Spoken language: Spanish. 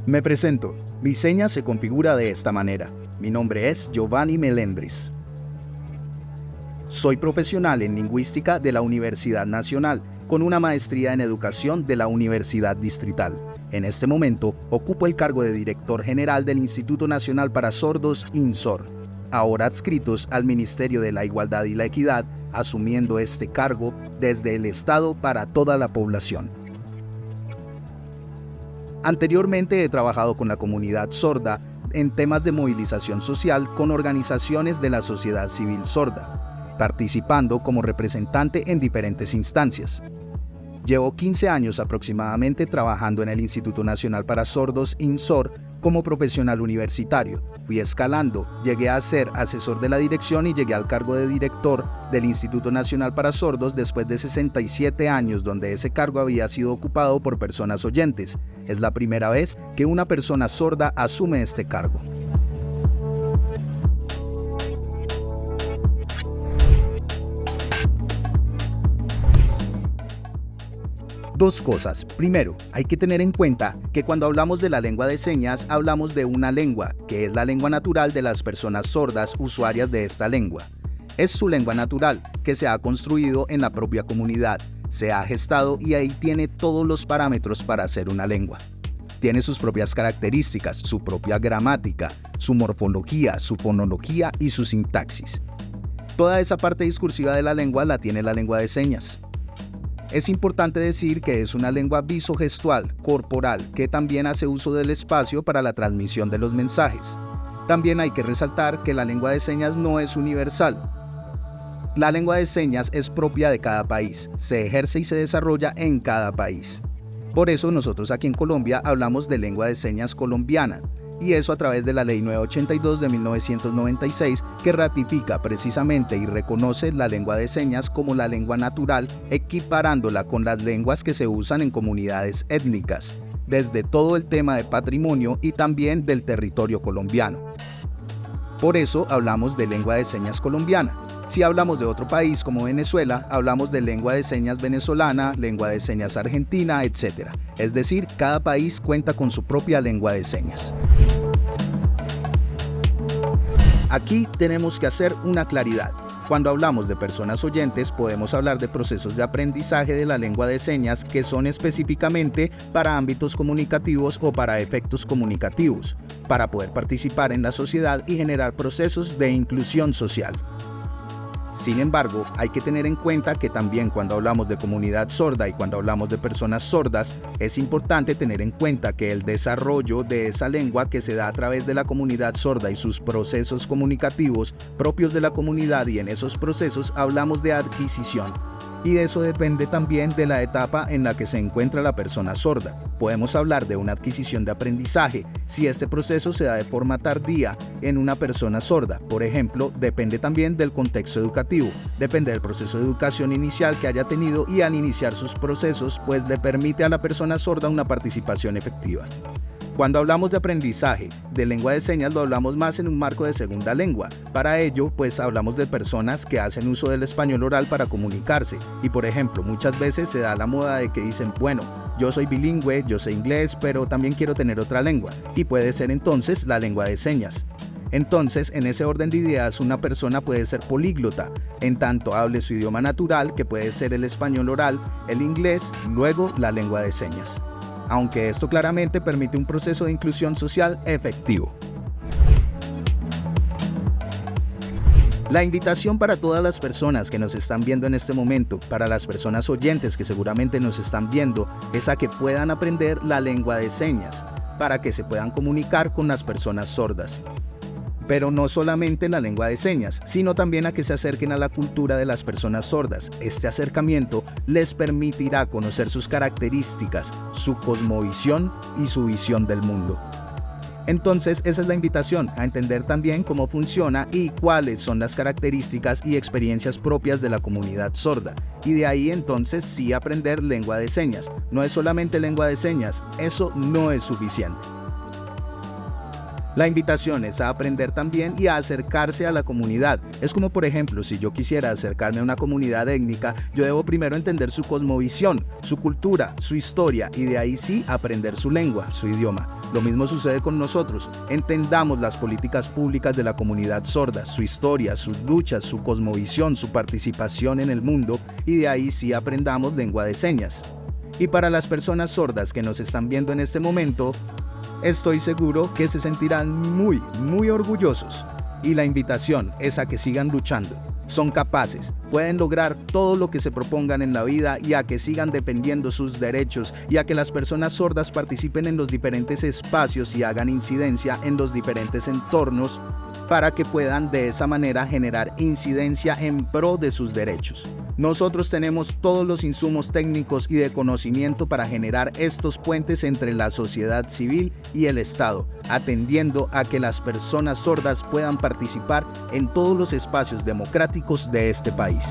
Me presento. Mi seña se configura de esta manera. Mi nombre es Giovanni Melendres. Soy profesional en lingüística de la Universidad Nacional, con una maestría en educación de la Universidad Distrital. En este momento, ocupo el cargo de director general del Instituto Nacional para Sordos, INSOR, ahora adscritos al Ministerio de la Igualdad y la Equidad, asumiendo este cargo desde el Estado para toda la población. Anteriormente he trabajado con la comunidad sorda en temas de movilización social con organizaciones de la sociedad civil sorda, participando como representante en diferentes instancias. Llevo 15 años aproximadamente trabajando en el Instituto Nacional para Sordos, INSOR, como profesional universitario. Fui escalando, llegué a ser asesor de la dirección y llegué al cargo de director del Instituto Nacional para Sordos después de 67 años, donde ese cargo había sido ocupado por personas oyentes. Es la primera vez que una persona sorda asume este cargo. Dos cosas. Primero, hay que tener en cuenta que cuando hablamos de la lengua de señas, hablamos de una lengua, que es la lengua natural de las personas sordas usuarias de esta lengua. Es su lengua natural, que se ha construido en la propia comunidad, se ha gestado y ahí tiene todos los parámetros para ser una lengua. Tiene sus propias características, su propia gramática, su morfología, su fonología y su sintaxis. Toda esa parte discursiva de la lengua la tiene la lengua de señas. Es importante decir que es una lengua visogestual, corporal, que también hace uso del espacio para la transmisión de los mensajes. También hay que resaltar que la lengua de señas no es universal. La lengua de señas es propia de cada país, se ejerce y se desarrolla en cada país. Por eso nosotros aquí en Colombia hablamos de lengua de señas colombiana, y eso a través de la Ley 982 de 1996, que ratifica precisamente y reconoce la lengua de señas como la lengua natural, equiparándola con las lenguas que se usan en comunidades étnicas, desde todo el tema de patrimonio y también del territorio colombiano. Por eso hablamos de lengua de señas colombiana. Si hablamos de otro país como Venezuela, hablamos de lengua de señas venezolana, lengua de señas argentina, etc. Es decir, cada país cuenta con su propia lengua de señas. Aquí tenemos que hacer una claridad. Cuando hablamos de personas oyentes, podemos hablar de procesos de aprendizaje de la lengua de señas que son específicamente para ámbitos comunicativos o para efectos comunicativos, para poder participar en la sociedad y generar procesos de inclusión social. Sin embargo, hay que tener en cuenta que también cuando hablamos de comunidad sorda y cuando hablamos de personas sordas, es importante tener en cuenta que el desarrollo de esa lengua que se da a través de la comunidad sorda y sus procesos comunicativos propios de la comunidad, y en esos procesos hablamos de adquisición. Y eso depende también de la etapa en la que se encuentra la persona sorda. Podemos hablar de una adquisición de aprendizaje si este proceso se da de forma tardía en una persona sorda. Por ejemplo, depende también del contexto educativo, depende del proceso de educación inicial que haya tenido, y al iniciar sus procesos, pues le permite a la persona sorda una participación efectiva. Cuando hablamos de aprendizaje de lengua de señas, lo hablamos más en un marco de segunda lengua. Para ello, pues hablamos de personas que hacen uso del español oral para comunicarse. Y por ejemplo, muchas veces se da la moda de que dicen, bueno, yo soy bilingüe, yo sé inglés, pero también quiero tener otra lengua. Y puede ser entonces la lengua de señas. Entonces, en ese orden de ideas, una persona puede ser políglota, en tanto hable su idioma natural, que puede ser el español oral, el inglés, luego la lengua de señas. Aunque esto claramente permite un proceso de inclusión social efectivo. La invitación para todas las personas que nos están viendo en este momento, para las personas oyentes que seguramente nos están viendo, es a que puedan aprender la lengua de señas, para que se puedan comunicar con las personas sordas. Pero no solamente en la lengua de señas, sino también a que se acerquen a la cultura de las personas sordas. Este acercamiento les permitirá conocer sus características, su cosmovisión y su visión del mundo. Entonces, esa es la invitación, a entender también cómo funciona y cuáles son las características y experiencias propias de la comunidad sorda. Y de ahí entonces sí aprender lengua de señas. No es solamente lengua de señas, eso no es suficiente. La invitación es a aprender también y a acercarse a la comunidad. Es como, por ejemplo, si yo quisiera acercarme a una comunidad étnica, yo debo primero entender su cosmovisión, su cultura, su historia, y de ahí sí aprender su lengua, su idioma. Lo mismo sucede con nosotros. Entendamos las políticas públicas de la comunidad sorda, su historia, sus luchas, su cosmovisión, su participación en el mundo, y de ahí sí aprendamos lengua de señas. Y para las personas sordas que nos están viendo en este momento, estoy seguro que se sentirán muy orgullosos. Y la invitación es a que sigan luchando. Son capaces, pueden lograr todo lo que se propongan en la vida y a que sigan defendiendo sus derechos y a que las personas sordas participen en los diferentes espacios y hagan incidencia en los diferentes entornos para que puedan de esa manera generar incidencia en pro de sus derechos. Nosotros tenemos todos los insumos técnicos y de conocimiento para generar estos puentes entre la sociedad civil y el Estado, atendiendo a que las personas sordas puedan participar en todos los espacios democráticos de este país.